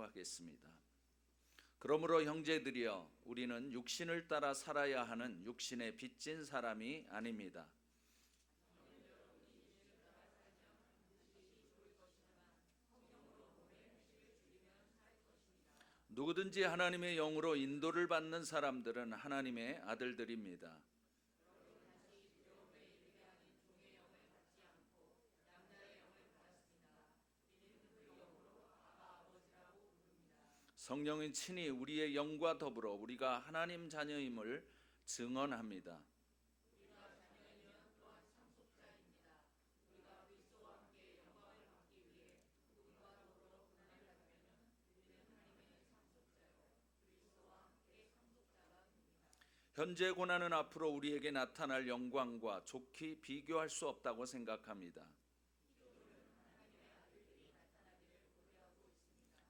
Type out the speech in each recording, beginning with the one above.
기도하겠습니다. 그러므로 형제들이여, 우리는 육신을 따라 살아야 하는 육신에 빚진 사람이 아닙니다. 누구든지 하나님의 영으로 인도를 받는 사람들은 하나님의 아들들입니다. 성령은 친히 우리의 영과 더불어 우리가 하나님 자녀임을 증언합니다. 현재 고난은 앞으로 우리에게 나타날 영광과 좋게 비교할 수 없다고 생각합니다.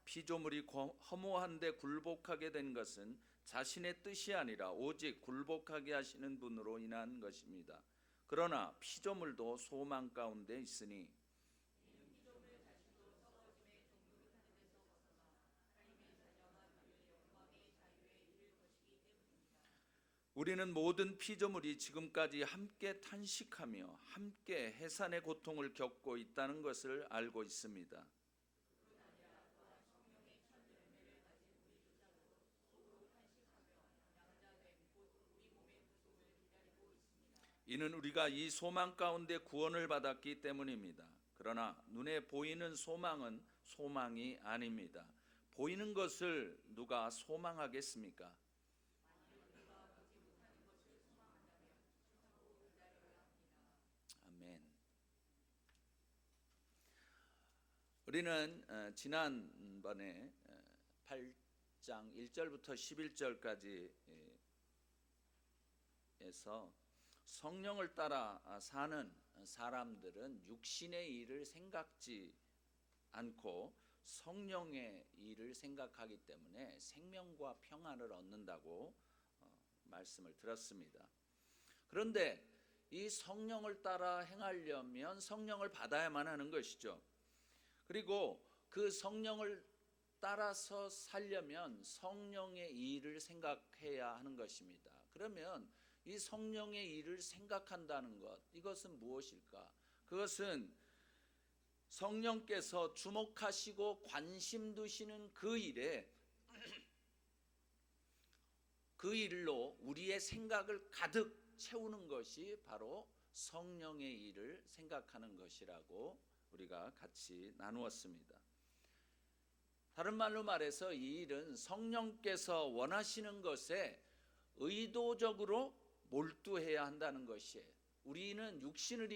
피조물이 허무한데 굴복하게 된 것은 자신의 뜻이 아니라 오직 굴복하게 하시는 분으로 인한 것입니다. 그러나 피조물도 소망 가운데 있으니 우리는 모든 피조물이 지금까지 함께 탄식하며 함께 해산의 고통을 겪고 있다는 것을 알고 있습니다. 이는 우리가 이 소망 가운데 구원을 받았기 때문입니다. 그러나 눈에 보이는 소망은 소망이 아닙니다. 보이는 것을 누가 소망하겠습니까? 아멘. 우리는 지난번에 8장 1절부터 11절까지 에서 성령을 따라 사는 사람들은 육신의 일을 생각지 않고 성령의 일을 생각하기 때문에 생명과 평안을 얻는다고 말씀을 들었습니다. 그런데 이 성령을 따라 행하려면 성령을 받아야만 하는 것이죠. 그리고 그 성령을 따라서 살려면 성령의 일을 생각해야 하는 것입니다. 그러면 이 성령의 일을 생각한다는 것, 이것은 무엇일까? 그것은 성령께서 주목하시고 관심 두시는 그 일에 그 일로 우리의 생각을 가득 채우는 것이 바로 성령의 일을 생각하는 것이라고 우리가 같이 나누었습니다. 다른 말로 말해서 이 일은 성령께서 원하시는 것에 의도적으로 몰두해야 한다는 것이에요. 우리는 육신을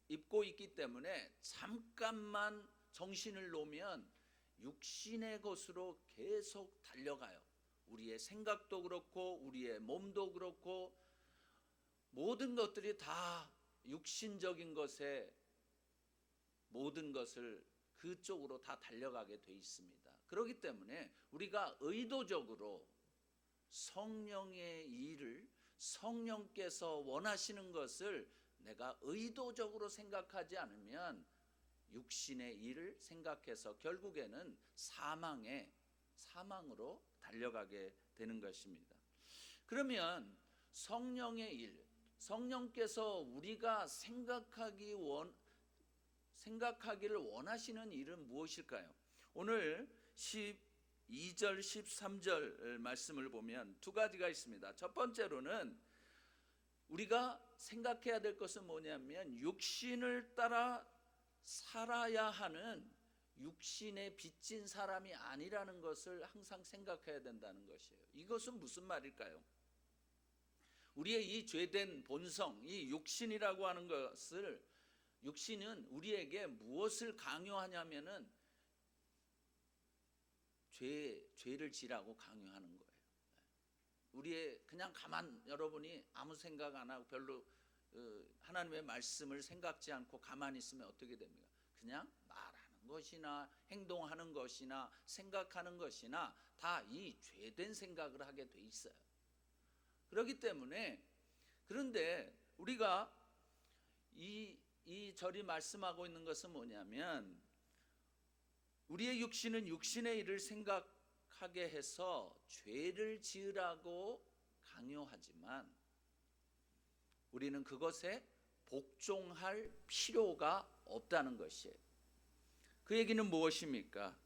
입고 있기 때문에 잠깐만 정신을 놓으면 육신의 것으로 계속 달려가요. 우리의 생각도 그렇고 우리의 몸도 그렇고 모든 것들이 다 육신적인 것에 모든 것을 그쪽으로 다 달려가게 돼 있습니다. 그렇기 때문에 우리가 의도적으로 성령의 일을 성령께서 원하시는 것을 내가 의도적으로 생각하지 않으면 육신의 일을 생각해서 결국에는 사망으로 달려가게 되는 것입니다. 그러면 성령의 일, 성령께서 우리가 생각하기를 원하시는 일은 무엇일까요? 오늘 12절 13절 말씀을 보면 두 가지가 있습니다. 첫 번째로는 우리가 생각해야 될 것은 뭐냐면 육신을 따라 살아야 하는 육신에 빚진 사람이 아니라는 것을 항상 생각해야 된다는 것이에요. 이것은 무슨 말일까요? 우리의 이 죄된 본성, 이 육신이라고 하는 것을, 육신은 우리에게 무엇을 강요하냐면은 죄를 지라고 강요하는 거예요. 우리의 그냥 여러분이 아무 생각 안 하고 별로 하나님의 말씀을 생각지 않고 가만히 있으면 어떻게 됩니까? 그냥 말하는 것이나 행동하는 것이나 생각하는 것이나 다 이 죄된 생각을 하게 돼 있어요. 그렇기 때문에, 그런데 우리가 이 절이 말씀하고 있는 것은 뭐냐면 우리의 육신은 육신의 일을 생각하게 해서 죄를 지으라고 강요하지만 우리는 그것에 복종할 필요가 없다는 것이에요. 그 얘기는 무엇입니까?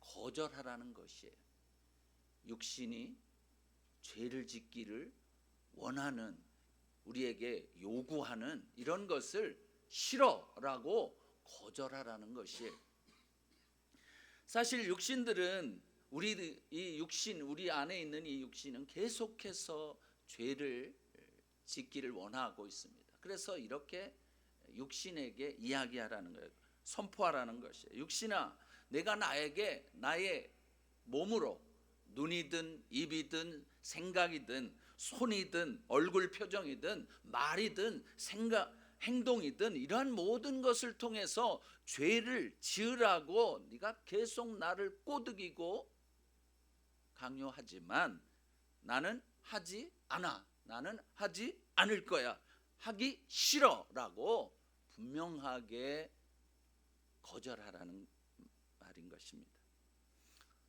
거절하라는 것이에요. 육신이 죄를 짓기를 원하는, 우리에게 요구하는 이런 것을 싫어라고 거절하라는 것이에요. 사실 육신들은 우리 안에 있는 이 육신은 계속해서 죄를 짓기를 원하고 있습니다. 그래서 이렇게 육신에게 이야기하라는 거예요. 선포하라는 것이에요. 육신아, 내가 나의 몸으로 눈이든 입이든 생각이든 손이든 얼굴 표정이든 말이든 행동이든 이러한 모든 것을 통해서 죄를 지으라고 네가 계속 나를 꼬드기고 강요하지만 나는 하지 않아. 나는 하지 않을 거야. 하기 싫어라고 분명하게 거절하라는 말인 것입니다.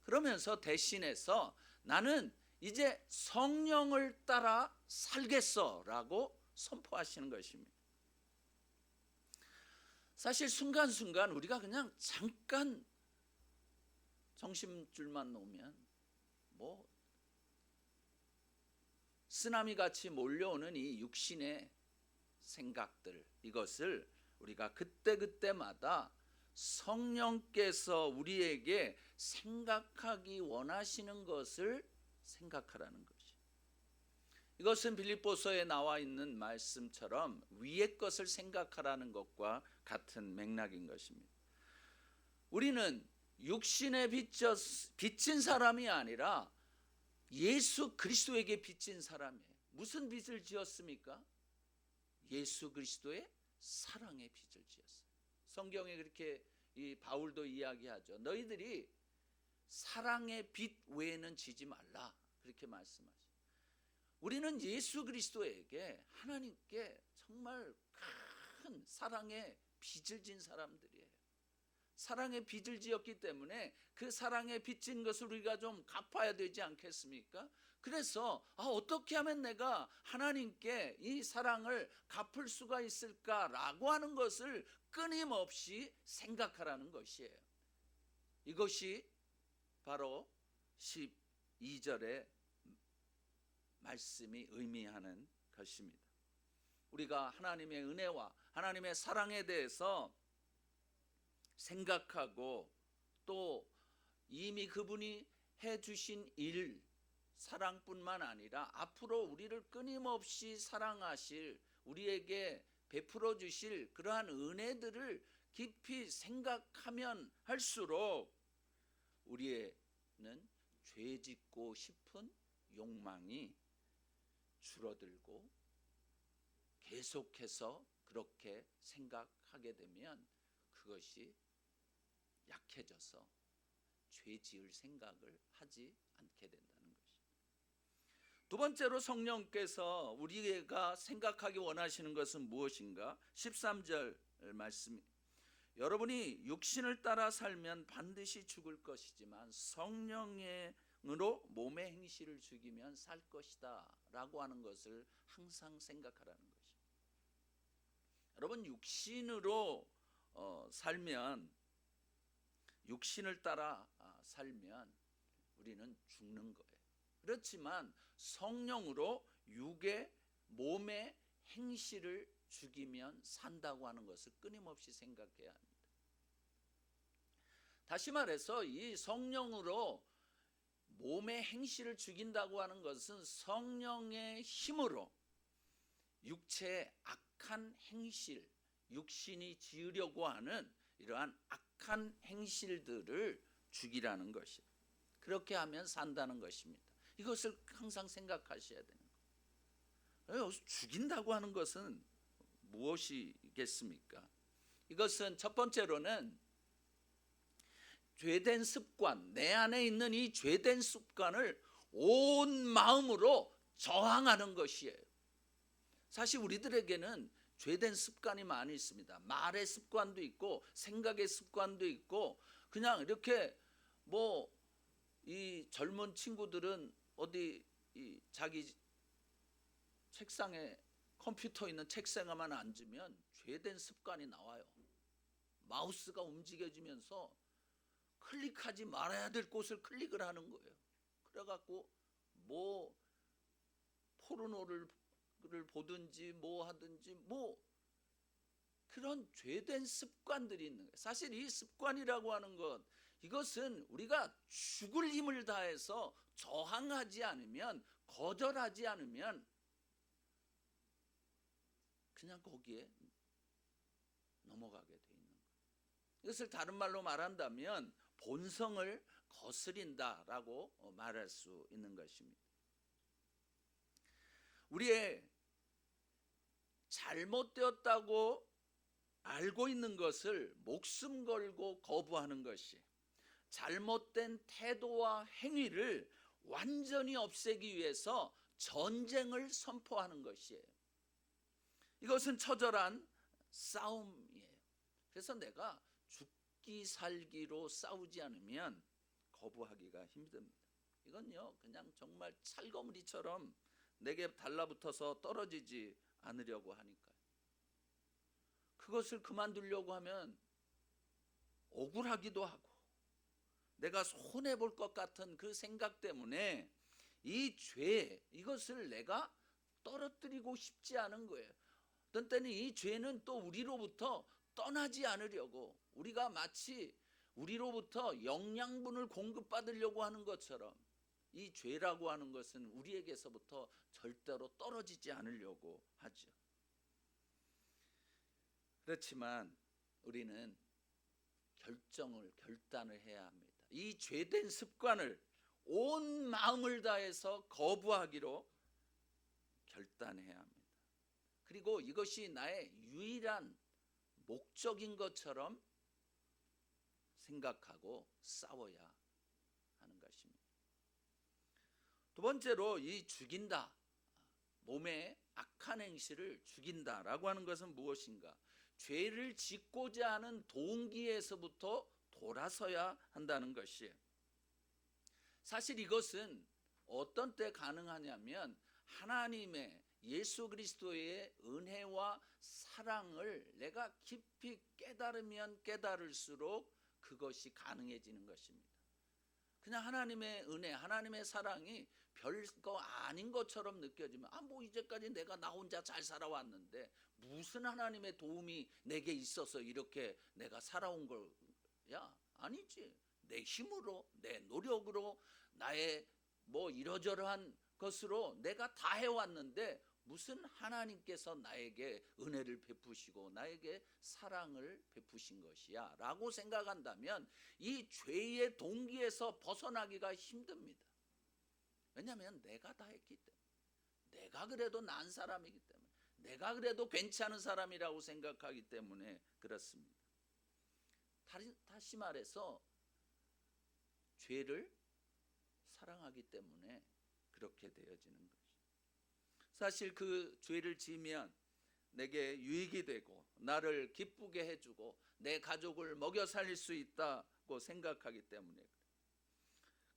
그러면서 대신해서 나는 이제 성령을 따라 살겠어라고 선포하시는 것입니다. 사실 순간순간 우리가 그냥 잠깐 정신줄만 놓으면 쓰나미 같이 몰려오는 이 육신의 생각들, 이것을 우리가 그때마다 성령께서 우리에게 생각하기 원하시는 것을 생각하라는 것이. 이것은 빌립보서에 나와 있는 말씀처럼 위의 것을 생각하라는 것과 같은 맥락인 것입니다. 우리는 육신에 빚진 사람이 아니라 예수 그리스도에게 빚진 사람이에요. 무슨 빚을 지었습니까? 예수 그리스도의 사랑의 빚을 지었어요. 성경에 그렇게 바울도 이야기하죠. 너희들이 사랑의 빚 외에는 지지 말라, 그렇게 말씀하죠. 우리는 예수 그리스도에게, 하나님께 정말 큰 사랑의 빚을 진 사람들이에요. 사랑의 빚을 지었기 때문에 그 사랑의 빚진 것을 우리가 좀 갚아야 되지 않겠습니까? 그래서 어떻게 하면 내가 하나님께 이 사랑을 갚을 수가 있을까라고 하는 것을 끊임없이 생각하라는 것이에요. 이것이 바로 12절의 말씀이 의미하는 것입니다. 우리가 하나님의 은혜와 하나님의 사랑에 대해서 생각하고 또 이미 그분이 해주신 일, 사랑뿐만 아니라 앞으로 우리를 끊임없이 사랑하실, 우리에게 베풀어 주실 그러한 은혜들을 깊이 생각하면 할수록 우리는 죄 짓고 싶은 욕망이 줄어들고, 계속해서 그렇게 생각하게 되면 그것이 약해져서 죄 지을 생각을 하지 않게 된다는 것입니다. 두 번째로 성령께서 우리가 생각하기 원하시는 것은 무엇인가? 13절 말씀, 여러분이 육신을 따라 살면 반드시 죽을 것이지만 성령으로 몸의 행실을 죽이면 살 것이다 라고 하는 것을 항상 생각하라는 것입니다. 여러분, 육신으로 살면, 육신을 따라 살면 우리는 죽는 거예요. 그렇지만 성령으로 육의 몸의 행실을 죽이면 산다고 하는 것을 끊임없이 생각해야 합니다. 다시 말해서 이 성령으로 몸의 행실을 죽인다고 하는 것은 성령의 힘으로 육체의 악한 행실, 육신이 지으려고 하는 이러한 악한 행실들을 죽이라는 것이에요. 그렇게 하면 산다는 것입니다. 이것을 항상 생각하셔야 되는 거예요. 죽인다고 하는 것은 무엇이겠습니까? 이것은 첫 번째로는 죄된 습관, 내 안에 있는 이 죄된 습관을 온 마음으로 저항하는 것이에요. 사실 우리들에게는 죄된 습관이 많이 있습니다. 말의 습관도 있고 생각의 습관도 있고 그냥 이렇게 뭐 이 젊은 친구들은 어디 이 자기 책상에 컴퓨터 있는 책상에만 앉으면 죄된 습관이 나와요. 마우스가 움직여지면서 클릭하지 말아야 될 곳을 클릭을 하는 거예요. 그래갖고 뭐 포르노를 보든지 뭐 하든지 뭐 그런 죄된 습관들이 있는 거예요. 사실 이 습관이라고 하는 것, 이것은 우리가 죽을 힘을 다해서 저항하지 않으면, 거절하지 않으면 그냥 거기에 넘어가게 돼 있는 거예요. 이것을 다른 말로 말한다면 본성을 거스린다라고 말할 수 있는 것입니다. 우리의 잘못되었다고 알고 있는 것을 목숨 걸고 거부하는 것이, 잘못된 태도와 행위를 완전히 없애기 위해서 전쟁을 선포하는 것이에요. 이것은 처절한 싸움이에요. 그래서 내가 죽기 살기로 싸우지 않으면 거부하기가 힘듭니다. 이건요, 그냥 정말 찰거무리처럼 내게 달라붙어서 떨어지지 않으려고 하니까요. 그것을 그만두려고 하면 억울하기도 하고 내가 손해볼 것 같은 그 생각 때문에 이 죄, 이것을 내가 떨어뜨리고 싶지 않은 거예요. 어떤 때는 이 죄는 또 우리로부터 떠나지 않으려고, 우리가 마치 우리로부터 영양분을 공급받으려고 하는 것처럼 이 죄라고 하는 것은 우리에게서부터 절대로 떨어지지 않으려고 하죠. 그렇지만 우리는 결단을 해야 합니다. 이 죄된 습관을 온 마음을 다해서 거부하기로 결단해야 합니다. 그리고 이것이 나의 유일한 목적인 것처럼 생각하고 싸워야 하는 것입니다. 두 번째로, 이 죽인다, 몸의 악한 행실을 죽인다라고 하는 것은 무엇인가? 죄를 짓고자 하는 동기에서부터 돌아서야 한다는 것이에요. 사실 이것은 어떤 때 가능하냐면 하나님의, 예수 그리스도의 은혜와 사랑을 내가 깊이 깨달으면 깨달을수록 그것이 가능해지는 것입니다. 그냥 하나님의 은혜, 하나님의 사랑이 별거 아닌 것처럼 느껴지면, 뭐 이제까지 내가 나 혼자 잘 살아왔는데 무슨 하나님의 도움이 내게 있어서 이렇게 내가 살아온 거야? 아니지. 내 힘으로, 내 노력으로, 나의 뭐 이러저러한 것으로 내가 다 해왔는데 무슨 하나님께서 나에게 은혜를 베푸시고 나에게 사랑을 베푸신 것이야 라고 생각한다면 이 죄의 동기에서 벗어나기가 힘듭니다. 왜냐하면 내가 다 했기 때문에, 내가 그래도 난 사람이기 때문에, 내가 그래도 괜찮은 사람이라고 생각하기 때문에 그렇습니다. 다시 말해서 죄를 사랑하기 때문에 그렇게 되어지는 것이죠. 사실 그 죄를 지으면 내게 유익이 되고 나를 기쁘게 해주고 내 가족을 먹여 살릴 수 있다고 생각하기 때문에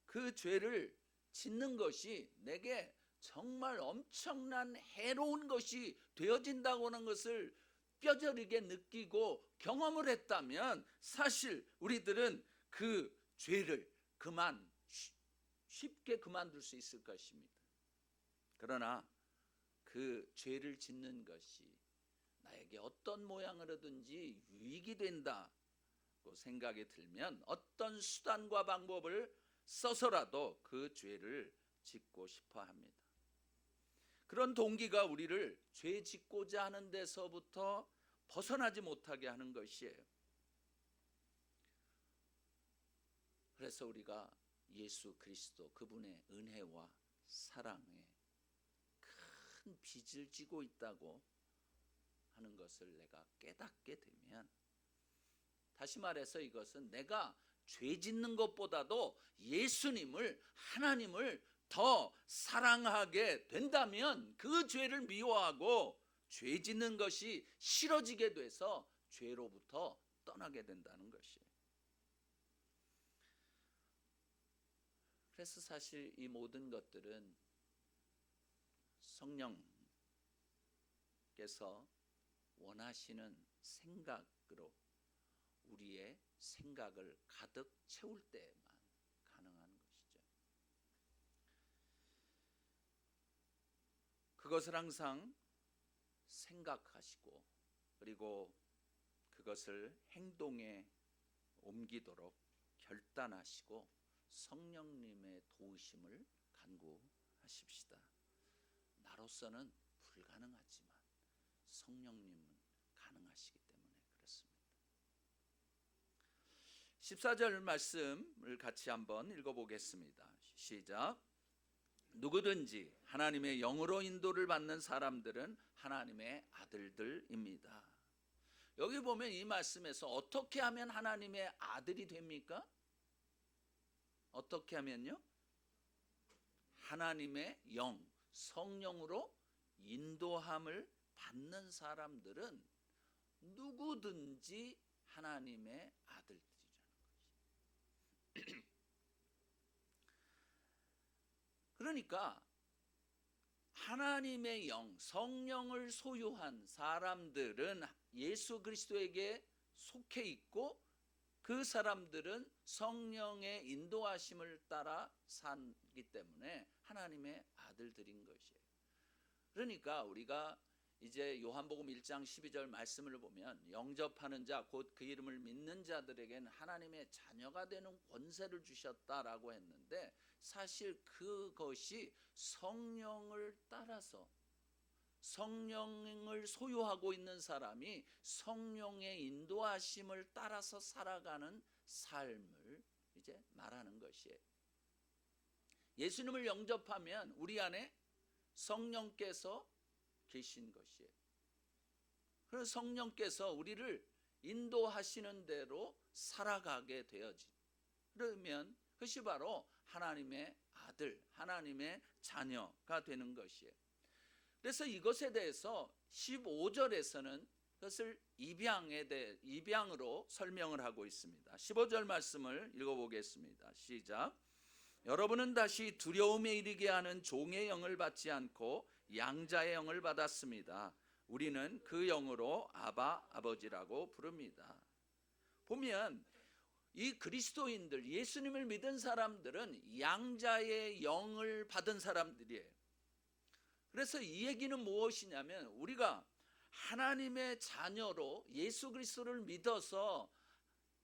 그 죄를 짓는 것이 내게 정말 엄청난 해로운 것이 되어진다고 하는 것을 뼈저리게 느끼고 경험을 했다면 사실 우리들은 그 죄를 쉽게 그만둘 수 있을 것입니다. 그러나 그 죄를 짓는 것이 나에게 어떤 모양으로든지 유익이 된다고 생각이 들면 어떤 수단과 방법을 써서라도 그 죄를 짓고 싶어 합니다. 그런 동기가 우리를 죄 짓고자 하는 데서부터 벗어나지 못하게 하는 것이에요. 그래서 우리가 예수 그리스도 그분의 은혜와 사랑에 큰 빚을 지고 있다고 하는 것을 내가 깨닫게 되면, 다시 말해서 이것은 내가 죄 짓는 것보다도 예수님을, 하나님을 더 사랑하게 된다면 그 죄를 미워하고 죄 짓는 것이 싫어지게 돼서 죄로부터 떠나게 된다는 것이에요. 그래서 사실 이 모든 것들은 성령께서 원하시는 생각으로 우리의 생각을 가득 채울 때만 가능한 것이죠. 그것을 항상 생각하시고 그리고 그것을 행동에 옮기도록 결단하시고 성령님의 도우심을 간구하십시다. 나로서는 불가능하지만 성령님은 가능하시기 때문에 그렇습니다. 14절 말씀을 같이 한번 읽어보겠습니다. 시작. 누구든지 하나님의 영으로 인도를 받는 사람들은 하나님의 아들들입니다. 여기 보면 이 말씀에서 어떻게 하면 하나님의 아들이 됩니까? 어떻게 하면요? 하나님의 영, 성령으로 인도함을 받는 사람들은 누구든지 하나님의 아들들이라는 것이죠. 그러니까 하나님의 영, 성령을 소유한 사람들은 예수 그리스도에게 속해 있고 그 사람들은 성령의 인도하심을 따라 살기 때문에 하나님의 아들들인 것이에요. 그러니까 우리가 이제 요한복음 1장 12절 말씀을 보면 영접하는 자 곧 그 이름을 믿는 자들에게는 하나님의 자녀가 되는 권세를 주셨다라고 했는데 사실 그것이 성령을 따라서 성령을 소유하고 있는 사람이 성령의 인도하심을 따라서 살아가는 삶을 이제 말하는 것이에요. 예수님을 영접하면 우리 안에 성령께서 계신 것이에요. 그래서 성령께서 우리를 인도하시는 대로 살아가게 되어지. 그러면 그것이 바로 하나님의 아들, 하나님의 자녀가 되는 것이에요. 그래서 이것에 대해서 15절에서는 그것을 입양으로 설명을 하고 있습니다. 15절 말씀을 읽어보겠습니다. 시작. 여러분은 다시 두려움에 이르게 하는 종의 영을 받지 않고 양자의 영을 받았습니다. 우리는 그 영으로 아바 아버지라고 부릅니다. 보면 이 그리스도인들, 예수님을 믿은 사람들은 양자의 영을 받은 사람들이에요. 그래서 이 얘기는 무엇이냐면 우리가 하나님의 자녀로 예수 그리스도를 믿어서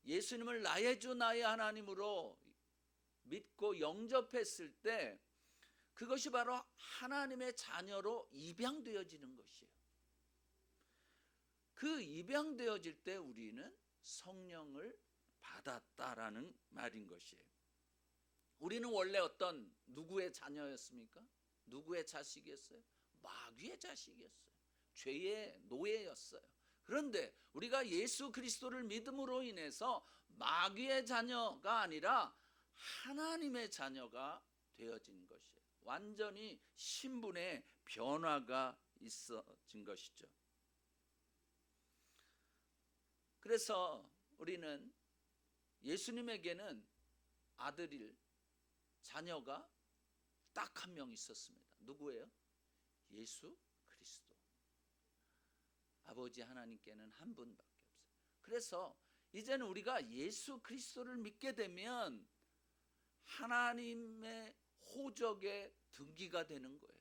예수님을 나의 주 나의 하나님으로 믿고 영접했을 때 그것이 바로 하나님의 자녀로 입양되어지는 것이에요. 그 입양되어질 때 우리는 성령을 받았다라는 말인 것이에요. 우리는 원래 어떤 누구의 자녀였습니까? 누구의 자식이었어요? 마귀의 자식이었어요. 죄의 노예였어요. 그런데 우리가 예수 그리스도를 믿음으로 인해서 마귀의 자녀가 아니라 하나님의 자녀가 되어진 것이에요. 완전히 신분의 변화가 있어진 것이죠. 그래서 우리는 예수님에게는 아들일 자녀가 딱 한 명 있었습니다. 누구예요? 예수 그리스도. 아버지 하나님께는 한 분밖에 없어요. 그래서 이제는 우리가 예수 그리스도를 믿게 되면 하나님의 호적의 등기가 되는 거예요.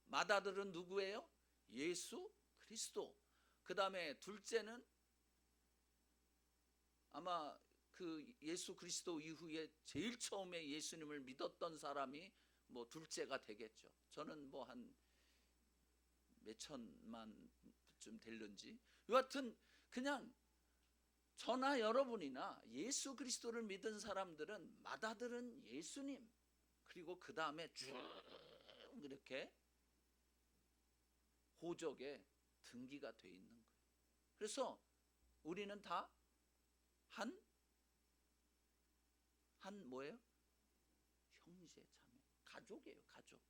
맏아들은 누구예요? 예수 그리스도. 그 다음에 둘째는 아마 그 예수 그리스도 이후에 제일 처음에 예수님을 믿었던 사람이 뭐 둘째가 되겠죠. 저는 뭐 한 몇천만쯤 될런지 여하튼 그냥 저나 여러분이나 예수 그리스도를 믿은 사람들은 맏아들은 예수님, 그리고 그 다음에 쭉 이렇게 호적에 등기가 돼 있는 거예요. 그래서 우리는 다 한 뭐예요? 형제 자매, 가족이에요. 가족.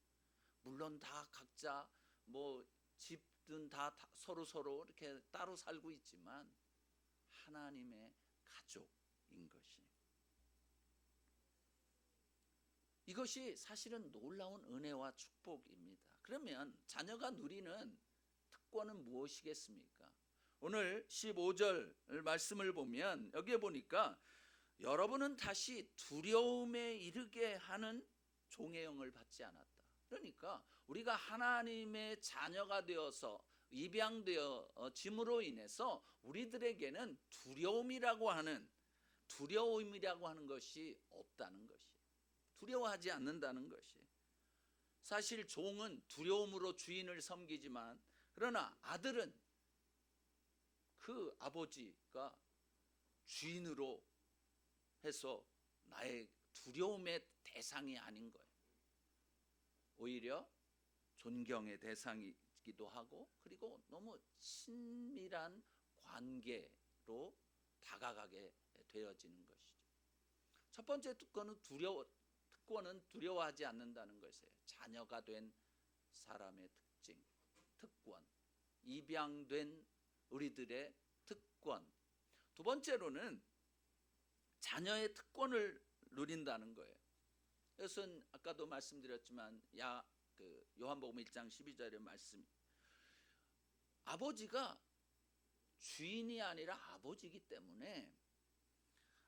물론 다 각자 뭐 집든 다 서로 이렇게 따로 살고 있지만 하나님의 가족인 것이. 이것이 사실은 놀라운 은혜와 축복입니다. 그러면 자녀가 누리는 특권은 무엇이겠습니까? 오늘 15절 말씀을 보면 여기에 보니까 여러분은 다시 두려움에 이르게 하는 종의 영을 받지 않았다. 그러니까 우리가 하나님의 자녀가 되어서 입양되어짐으로 인해서 우리들에게는 두려움이라고 하는 것이 없다는 것이, 두려워하지 않는다는 것이. 사실 종은 두려움으로 주인을 섬기지만, 그러나 아들은 그 아버지가 주인으로 해서 나의 두려움의 대상이 아닌 거예요. 오히려 존경의 대상이기도 하고, 그리고 너무 친밀한 관계로 다가가게 되어지는 것이죠. 첫 번째 특권은 두려워하지 않는다는 것이에요. 자녀가 된 사람의 특징, 특권, 입양된 우리들의 특권. 두 번째로는 자녀의 특권을 누린다는 거예요. 이것은 아까도 말씀드렸지만 요한복음 1장 12절의 말씀, 아버지가 주인이 아니라 아버지이기 때문에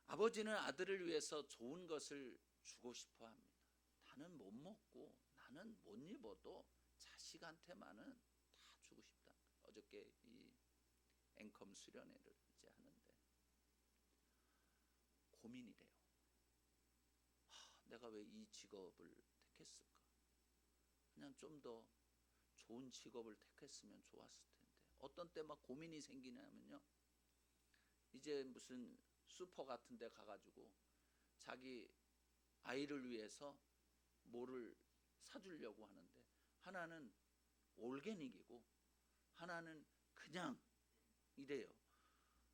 아버지는 아들을 위해서 좋은 것을 주고 싶어 합니다. 나는 못 먹고 나는 못 입어도 자식한테만은 다 주고 싶다. 어저께 이 앵컴 수련회를 이제 하는데 고민이래요. 내가 왜 이 직업을 택했을까? 그냥 좀 더 좋은 직업을 택했으면 좋았을 텐데. 어떤 때 막 고민이 생기냐면요, 이제 무슨 슈퍼 같은 데 가가지고 자기 아이를 위해서 뭐를 사주려고 하는데, 하나는 올게닉이고 하나는 그냥 이래요.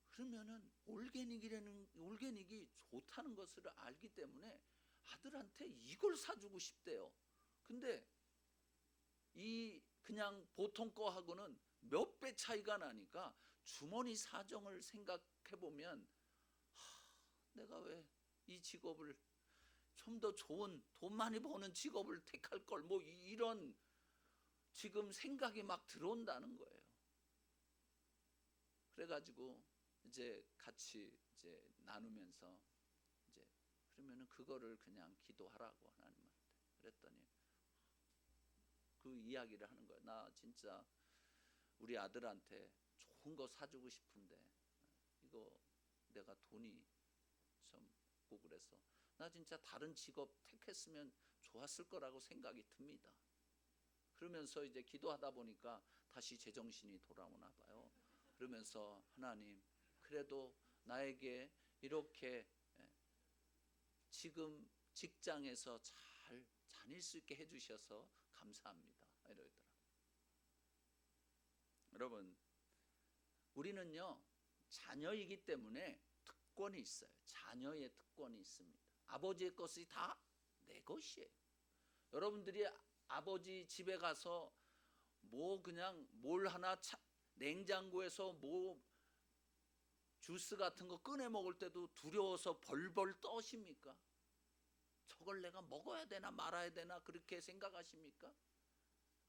그러면은 올게닉이 좋다는 것을 알기 때문에 아들한테 이걸 사주고 싶대요. 근데 이 그냥 보통 거하고는 몇 배 차이가 나니까 주머니 사정을 생각해 보면, 내가 왜 이 직업을, 좀 더 좋은 돈 많이 버는 직업을 택할 걸, 뭐 이런 지금 생각이 막 들어온다는 거예요. 그래가지고 이제 같이 이제 나누면서 이제 그러면은 그거를 그냥 기도하라고 하나님한테 그랬더니 그 이야기를 하는 거예요. 나 진짜 우리 아들한테 좋은 거 사주고 싶은데 이거 내가 돈이 좀 없고 그래서 나 진짜 다른 직업 택했으면 좋았을 거라고 생각이 듭니다. 그러면서 이제 기도하다 보니까 다시 제정신이 돌아오나 봐요. 그러면서 하나님, 그래도 나에게 이렇게 지금 직장에서 잘 다닐 수 있게 해주셔서 감사합니다. 이러더라고요. 여러분, 우리는요 자녀이기 때문에 특권이 있어요. 자녀의 특권이 있습니다. 아버지의 것이 다 내 것이에요. 여러분들이 아버지 집에 가서 뭐 그냥 뭘 하나 냉장고에서 뭐 주스 같은 거 꺼내 먹을 때도 두려워서 벌벌 떠십니까? 저걸 내가 먹어야 되나 말아야 되나 그렇게 생각하십니까?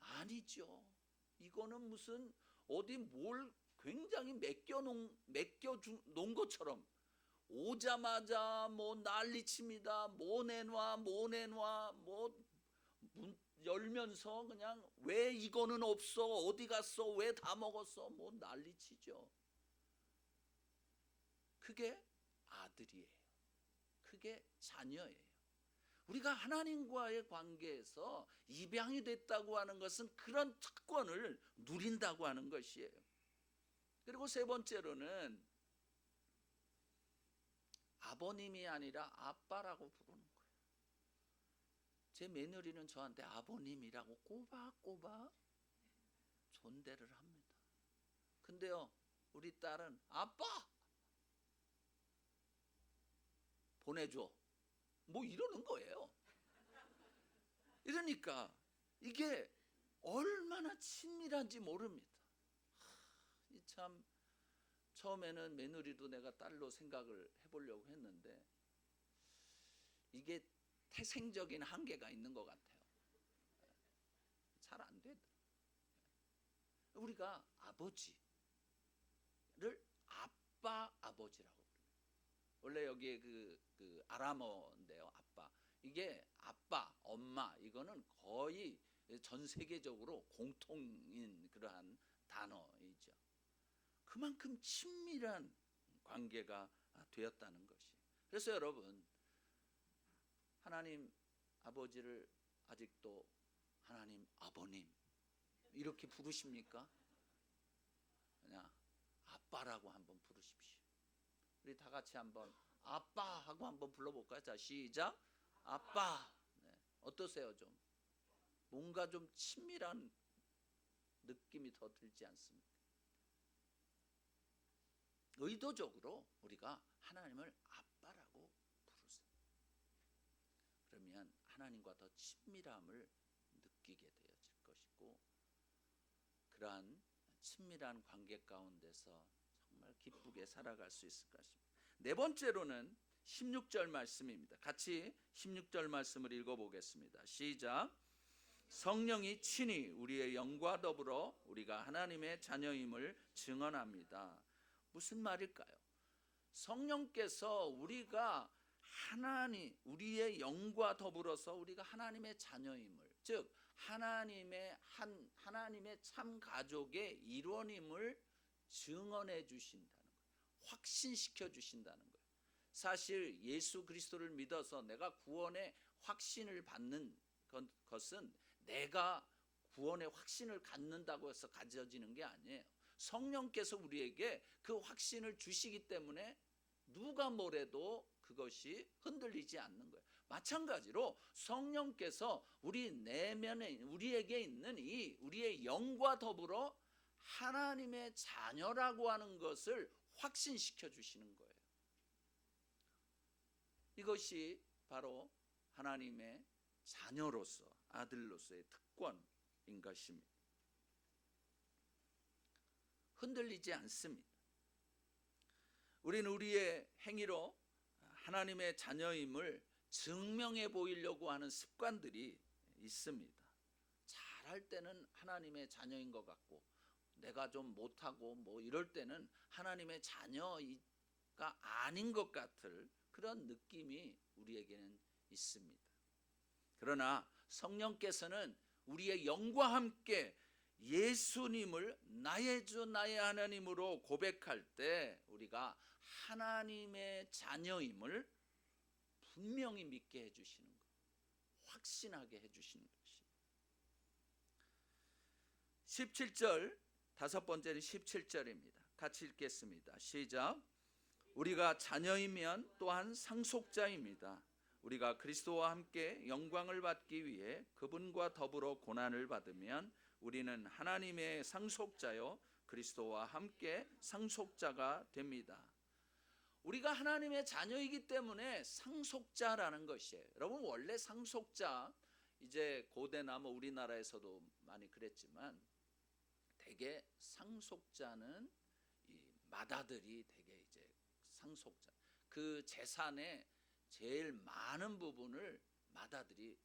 아니죠. 이거는 무슨 어디 뭘 굉장히 맡겨놓은 것처럼 오자마자 뭐 난리칩니다. 뭐 내놔 뭐 문 열면서 그냥 왜 이거는 없어, 어디 갔어, 왜 다 먹었어, 뭐 난리치죠. 그게 아들이에요. 그게 자녀예요. 우리가 하나님과의 관계에서 입양이 됐다고 하는 것은 그런 특권을 누린다고 하는 것이에요. 그리고 세 번째로는 아버님이 아니라 아빠라고 부르는 거예요. 제 며느리는 저한테 아버님이라고 꼬박꼬박 존대를 합니다. 근데요, 우리 딸은 아빠 보내줘 뭐 이러는 거예요. 이러니까 이게 얼마나 친밀한지 모릅니다. 참 처음에는 며느리도 내가 딸로 생각을 해보려고 했는데 이게 태생적인 한계가 있는 것 같아요. 잘 안 되더라고요. 우리가 아버지를 아빠 아버지라고 부릅니다. 원래 여기에 그 아람어인데요. 아빠. 이게 아빠, 엄마 이거는 거의 전 세계적으로 공통인 그러한 단어이죠. 그만큼 친밀한 관계가 되었다는 것이. 그래서 여러분, 하나님 아버지를 아직도 하나님 아버님 이렇게 부르십니까? 그냥 아빠라고 한번 부르십시오. 우리 다 같이 한번 아빠 하고 한번 불러볼까요? 자, 시작. 아빠. 네. 어떠세요? 좀 뭔가 좀 친밀한 느낌이 더 들지 않습니까? 의도적으로 우리가 하나님을 아빠라고 부르세요. 그러면 하나님과 더 친밀함을 느끼게 되어질 것이고, 그러한 친밀한 관계 가운데서 정말 기쁘게 살아갈 수 있을 것입니다. 네 번째로는 16절 말씀입니다. 같이 16절 말씀을 읽어보겠습니다. 시작. 성령이 친히 우리의 영과 더불어 우리가 하나님의 자녀임을 증언합니다. 무슨 말일까요? 성령께서 우리가 우리의 영과 더불어서 우리가 하나님의 자녀임을, 즉 하나님의 참 가족의 일원임을 증언해 주신다는 거예요. 확신시켜 주신다는 거예요. 사실 예수 그리스도를 믿어서 내가 구원의 확신을 받는 것은 내가 구원의 확신을 갖는다고 해서 가져지는 게 아니에요. 성령께서 우리에게 그 확신을 주시기 때문에 누가 뭐래도 그것이 흔들리지 않는 거예요. 마찬가지로 성령께서 우리 내면에 우리에게 있는 이 우리의 영과 더불어 하나님의 자녀라고 하는 것을 확신시켜 주시는 거예요. 이것이 바로 하나님의 자녀로서, 아들로서의 특권인 것입니다. 흔들리지 않습니다. 우리는 우리의 행위로 하나님의 자녀임을 증명해 보이려고 하는 습관들이 있습니다. 잘할 때는 하나님의 자녀인 것 같고, 내가 좀 못하고 뭐 이럴 때는 하나님의 자녀가 아닌 것 같을 그런 느낌이 우리에게는 있습니다. 그러나 성령께서는 우리의 영과 함께 예수님을 나의 주 나의 하나님으로 고백할 때 우리가 하나님의 자녀임을 분명히 믿게 해주시는 것, 확신하게 해주시는 것입니다. 17절, 다섯 번째는 17절입니다. 같이 읽겠습니다. 시작. 우리가 자녀이면 또한 상속자입니다. 우리가 그리스도와 함께 영광을 받기 위해 그분과 더불어 고난을 받으면 우리는 하나님의 상속자요 그리스도와 함께 상속자가 됩니다. 우리가 하나님의 자녀이기 때문에 상속자라는 것이에요. 여러분, 원래 상속자, 이제 고대나 뭐 우리나라에서도 많이 그랬지만 대개 상속자는 이 맏아들이 대개 이제 상속자, 그 재산의 제일 많은 부분을 맏아들이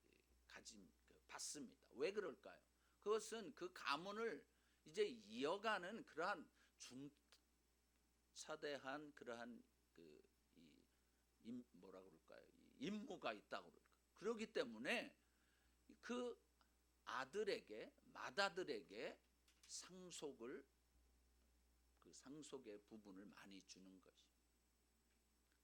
받습니다. 왜 그럴까요? 그것은 그 가문을 이제 이어가는 그러한 중차대한 그러한 뭐라고 그럴까요? 임무가 있다고 그럴까요? 그렇기 때문에 그 아들에게, 맏아들에게 상속의 부분을 많이 주는 것이.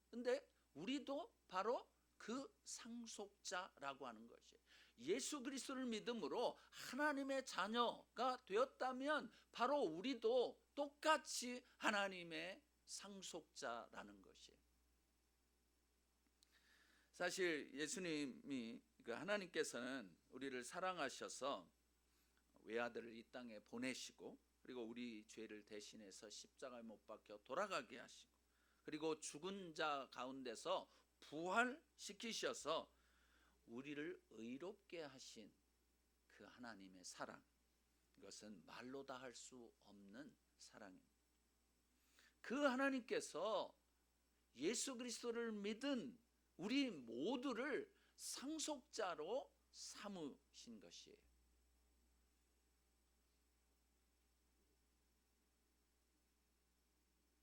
근데 우리도 바로 그 상속자라고 하는 것이에요. 예수 그리스도를 믿음으로 하나님의 자녀가 되었다면 바로 우리도 똑같이 하나님의 상속자라는 것이에요. 사실 예수님이, 하나님께서는 우리를 사랑하셔서 외아들을 이 땅에 보내시고, 그리고 우리 죄를 대신해서 십자가에 못 박혀 돌아가게 하시고, 그리고 죽은 자 가운데서 부활시키셔서 우리를 의롭게 하신 그 하나님의 사랑, 이것은 말로 다 할 수 없는 사랑입니다. 그 하나님께서 예수 그리스도를 믿은 우리 모두를 상속자로 삼으신 것이에요.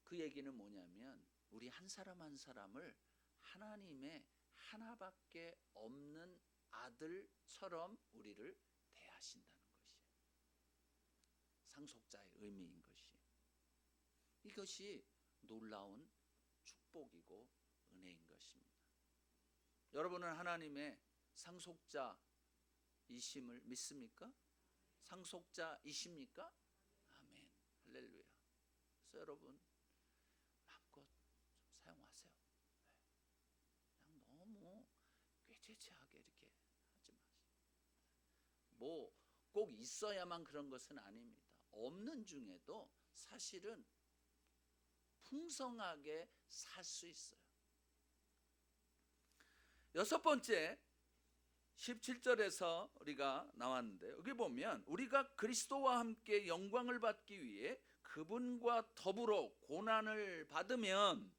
그 얘기는 뭐냐면 우리 한 사람 한 사람을 하나님의 하나밖에 없는 아들처럼 우리를 대하신다는 것이에요. 상속자의 의미인 것이. 이것이 놀라운 축복이고 은혜인 것입니다. 여러분은 하나님의 상속자이심을 믿습니까? 상속자이십니까? 아멘. 할렐루야. 그래서 여러분 마음껏 좀 사용하세요. 그냥 너무 꾀죄죄하게 이렇게 하지 마세요. 뭐 꼭 있어야만 그런 것은 아닙니다. 없는 중에도 사실은 풍성하게 살 수 있어요. 여섯 번째 17절에서 우리가 나왔는데 여기 보면 우리가 그리스도와 함께 영광을 받기 위해 그분과 더불어 고난을 받으면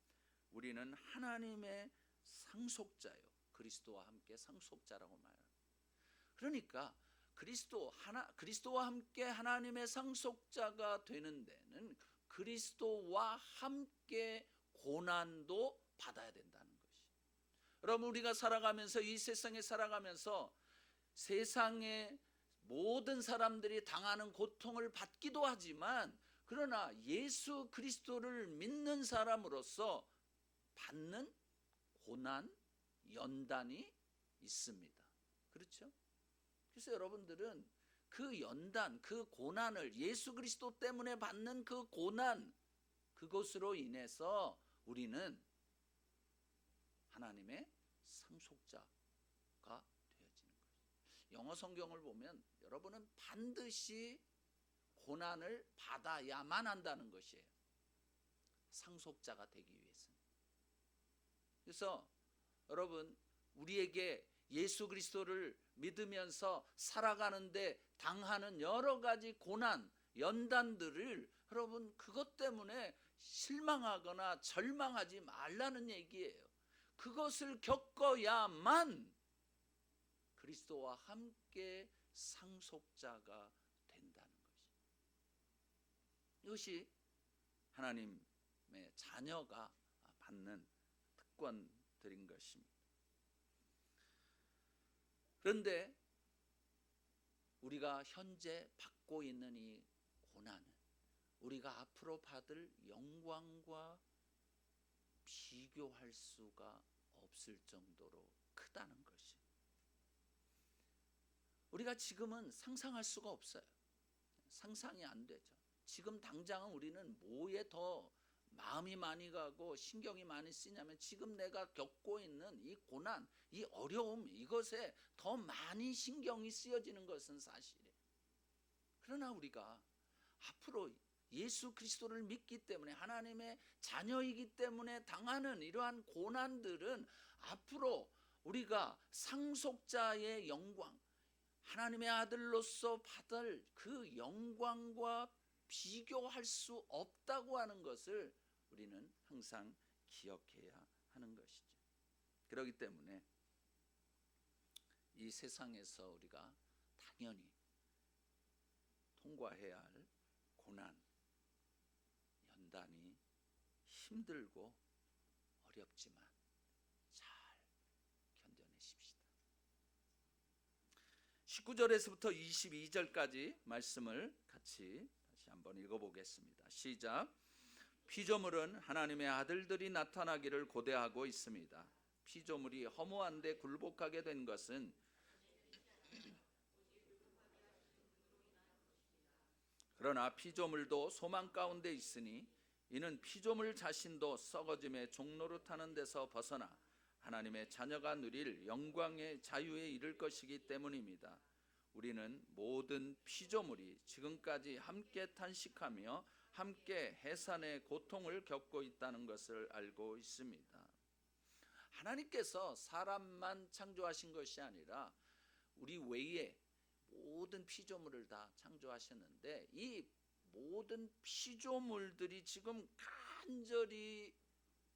우리는 하나님의 상속자요. 그리스도와 함께 상속자라고 말합니다. 그러니까 그리스도와 함께 하나님의 상속자가 되는 데는 그리스도와 함께 고난도 받아야 된다는 것이. 여러분 우리가 살아가면서 이 세상에 살아가면서 세상의 모든 사람들이 당하는 고통을 받기도 하지만 그러나 예수 그리스도를 믿는 사람으로서 받는 고난, 연단이 있습니다. 그렇죠? 그래서 여러분들은 그 연단, 그 고난을 예수 그리스도 때문에 받는 그 고난, 그것으로 인해서 우리는 하나님의 상속자가 되어지는 거예요. 영어 성경을 보면 여러분은 반드시 고난을 받아야만 한다는 것이에요. 상속자가 되기 위해서는. 그래서 여러분 우리에게 예수 그리스도를 믿으면서 살아가는데 당하는 여러 가지 고난, 연단들을 여러분 그것 때문에 실망하거나 절망하지 말라는 얘기예요. 그것을 겪어야만 그리스도와 함께 상속자가 된다는 것이. 이것이 하나님의 자녀가 받는 특권들인 것입니다. 그런데 우리가 현재 받고 있는 이 고난은 우리가 앞으로 받을 영광과 비교할 수가 없을 정도로 크다는 것이. 우리가 지금은 상상할 수가 없어요. 상상이 안 되죠. 지금 당장은 우리는 뭐에 더 마음이 많이 가고 신경이 많이 쓰냐면 지금 내가 겪고 있는 이 고난, 이 어려움, 이것에 더 많이 신경이 쓰여지는 것은 사실이에요. 그러나 우리가 앞으로 예수 그리스도를 믿기 때문에 하나님의 자녀이기 때문에 당하는 이러한 고난들은 앞으로 우리가 상속자의 영광, 하나님의 아들로서 받을 그 영광과 비교할 수 없다고 하는 것을 우리는 항상 기억해야 하는 것이죠. 그렇기 때문에 이 세상에서 우리가 당연히 통과해야 할 고난, 연단이 힘들고 어렵지만 잘 견뎌내십시다. 19절에서부터 22절까지 말씀을 같이 다시 한번 읽어보겠습니다. 시작. 피조물은 하나님의 아들들이 나타나기를 고대하고 있습니다. 피조물이 허무한 데 굴복하게 된 것은 그러나 피조물도 소망 가운데 있으니 이는 피조물 자신도 썩어짐의 종로로 타는 데서 벗어나 하나님의 자녀가 누릴 영광의 자유에 이를 것이기 때문입니다. 우리는 모든 피조물이 지금까지 함께 탄식하며 함께 해산의 고통을 겪고 있다는 것을 알고 있습니다. 하나님께서 사람만 창조하신 것이 아니라 우리 외에 모든 피조물을 다 창조하셨는데 이 모든 피조물들이 지금 간절히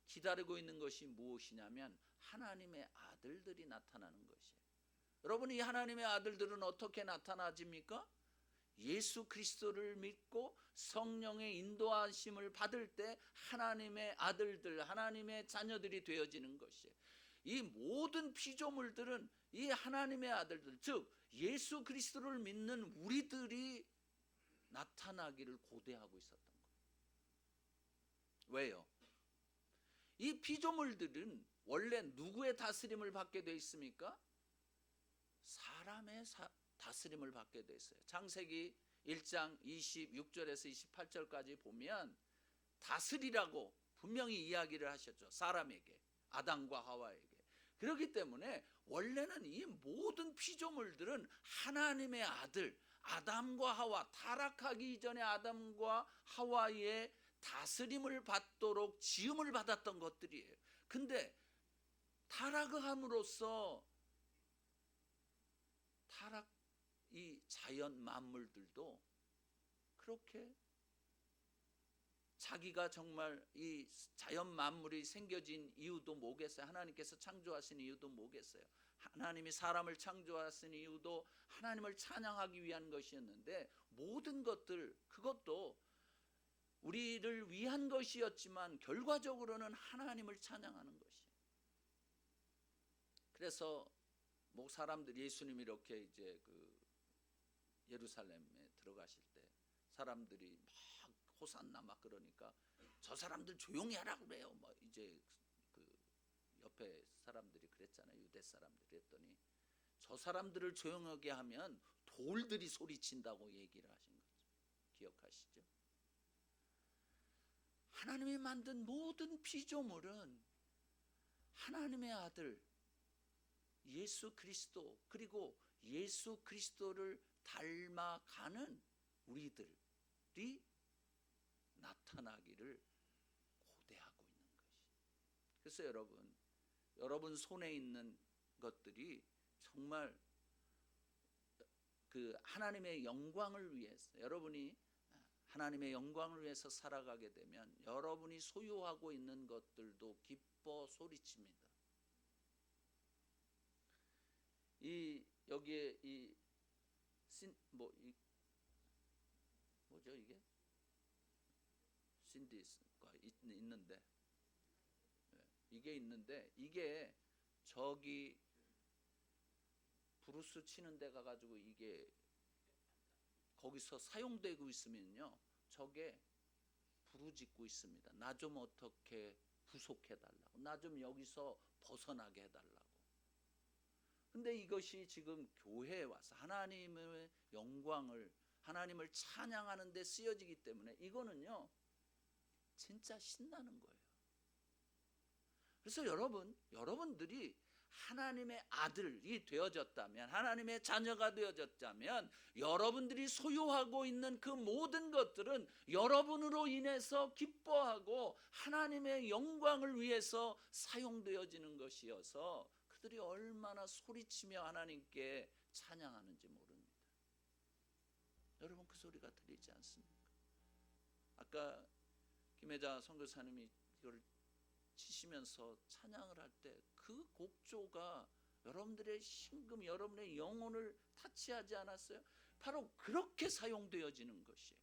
기다리고 있는 것이 무엇이냐면 하나님의 아들들이 나타나는 것이에요. 여러분, 이 하나님의 아들들은 어떻게 나타나집니까? 예수 그리스도를 믿고 성령의 인도하심을 받을 때 하나님의 아들들, 하나님의 자녀들이 되어지는 것이에요. 이 모든 피조물들은 이 하나님의 아들들, 즉 예수 그리스도를 믿는 우리들이 나타나기를 고대하고 있었던 거예요. 왜요? 이 피조물들은 원래 누구의 다스림을 받게 되어 있습니까? 사람의 다스림을 받게 되어 있어요. 창세기 1장 26절에서 28절까지 보면 다스리라고 분명히 이야기를 하셨죠. 사람에게, 아담과 하와에게. 그렇기 때문에 원래는 이 모든 피조물들은 하나님의 아들, 아담과 하와, 타락하기 이전에 아담과 하와의 다스림을 받도록 지음을 받았던 것들이에요. 근데 타락을 함으로써 이 자연 만물들도 그렇게 자기가 정말 이 자연 만물이 생겨진 이유도 뭐겠어요? 하나님께서 창조하신 이유도 뭐겠어요? 하나님이 사람을 창조하신 이유도 하나님을 찬양하기 위한 것이었는데, 모든 것들 그것도 우리를 위한 것이었지만 결과적으로는 하나님을 찬양하는 것이에요. 그래서 뭐 사람들이, 예수님이 이렇게 이제 그 예루살렘에 들어가실 때 사람들이 막 호산나 막 그러니까 저 사람들 조용히 하라 그래요. 뭐 이제 그 옆에 사람들이 그랬잖아요. 유대 사람들이. 그랬더니 저 사람들을 조용하게 하면 돌들이 소리친다고 얘기를 하신 거죠. 기억하시죠? 하나님이 만든 모든 피조물은 하나님의 아들 예수 그리스도, 그리고 예수 그리스도를 닮아가는 우리들이 나타나기를 고대하고 있는 것이. 그래서 여러분 손에 있는 것들이 정말 그 하나님의 영광을 위해서, 여러분이 하나님의 영광을 위해서 살아가게 되면 여러분이 소유하고 있는 것들도 기뻐 소리칩니다. 여기에 뭐죠 이게? 신디스가 있는데, 이게 있는데, 이게 저기 브루스 치는 데 가가지고 이게 거기서 사용되고 있으면요, 저게 부르짖고 있습니다. 나 좀 어떻게 구속해달라고, 나 좀 여기서 벗어나게 해달라고. 근데 이것이 지금 교회에 와서 하나님의 영광을, 하나님을 찬양하는 데 쓰여지기 때문에 이거는요 진짜 신나는 거예요. 그래서 여러분들이 하나님의 아들이 되어졌다면, 하나님의 자녀가 되어졌다면, 여러분들이 소유하고 있는 그 모든 것들은 여러분으로 인해서 기뻐하고 하나님의 영광을 위해서 사용되어지는 것이어서 그들이 얼마나 소리치며 하나님께 찬양하는지 모릅니다. 여러분, 그 소리가 들리지 않습니까? 아까 김혜자 선교사님이 이걸 치시면서 찬양을 할 때 그 곡조가 여러분들의 심금, 여러분의 영혼을 타치하지 않았어요? 바로 그렇게 사용되어지는 것이에요.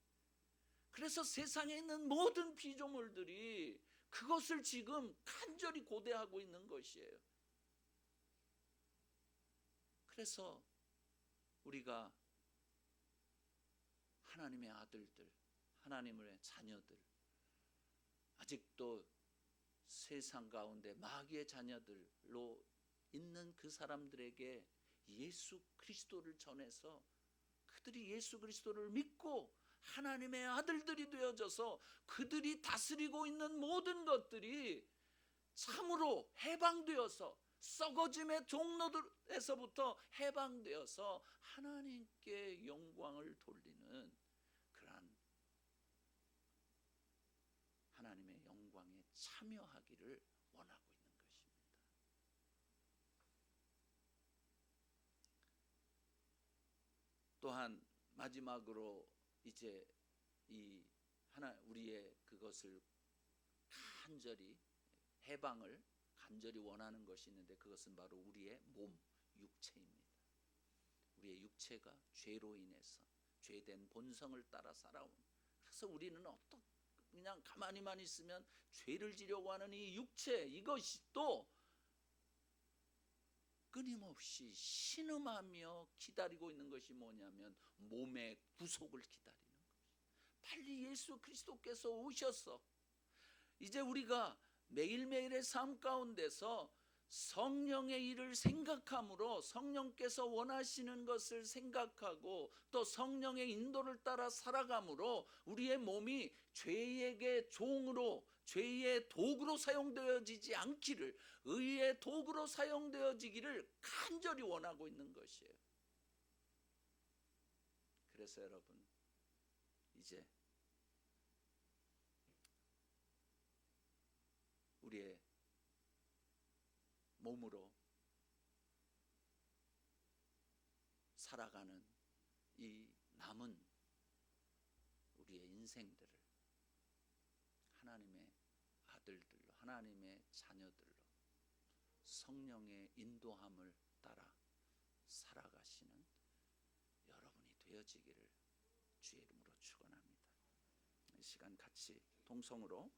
그래서 세상에 있는 모든 피조물들이 그것을 지금 간절히 고대하고 있는 것이에요. 그래서 우리가 하나님의 아들들, 하나님의 자녀들, 아직도 세상 가운데 마귀의 자녀들로 있는 그 사람들에게 예수 그리스도를 전해서 그들이 예수 그리스도를 믿고 하나님의 아들들이 되어져서 그들이 다스리고 있는 모든 것들이 참으로 해방되어서, 썩어짐의 종로들에서부터 해방되어서 하나님께 영광을 돌리는 그러한 하나님의 영광에 참여하기를 원하고 있는 것입니다. 또한 마지막으로 이제 우리의 그것을 간절히 해방을 간절히 원하는 것이 있는데 그것은 바로 우리의 몸, 육체입니다. 우리의 육체가 죄로 인해서 죄된 본성을 따라 살아온, 그래서 우리는 그냥 가만히만 있으면 죄를 지려고 하는 이 육체, 이것이 또 끊임없이 신음하며 기다리고 있는 것이 뭐냐면 몸의 구속을 기다리는 것이. 빨리 예수 그리스도께서 오셔서 이제 우리가 매일매일의 삶 가운데서 성령의 일을 생각함으로, 성령께서 원하시는 것을 생각하고 또 성령의 인도를 따라 살아감으로 우리의 몸이 죄에게 종으로, 죄의 도구로 사용되어지지 않기를, 의의 도구로 사용되어지기를 간절히 원하고 있는 것이에요. 그래서 여러분, 이제 우리의 몸으로 살아가는 이 남은 우리의 인생들을 하나님의 아들들로, 하나님의 자녀들로 성령의 인도함을 따라 살아가시는 여러분이 되어지기를 주의 이름으로 축원합니다. 이 시간 같이 동성으로